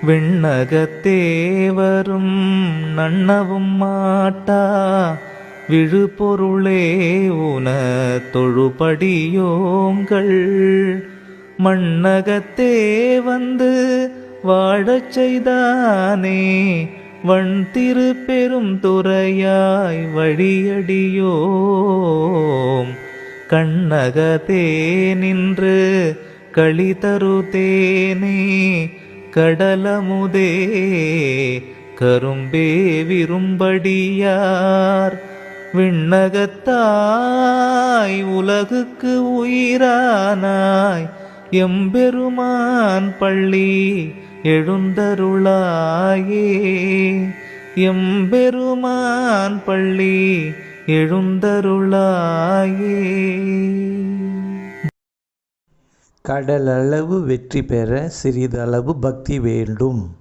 விண்ணகத்தேவரும் நன்னவும் மாட்டா விழுப்பொருளே உன தொழுபடியோங்கள் மண்ணகத்தே வந்து வாழச் செய்தானே வண் திரு பெரும் துறையாய் வழியடியோம் கண்ணகத்தே நின்று களி தருதேனே கடலமுதே கரும்பே விரும்படியார் விண்ணகத்தாய் உலகுக்கு உயிரானாய் எம்பெருமான் பள்ளி எழுந்தருளாயே எம்பெருமான் பள்ளி எழுந்தருளாயே. கடலளவு வெற்றி பெற சிறிதளவு பக்தி வேண்டும்.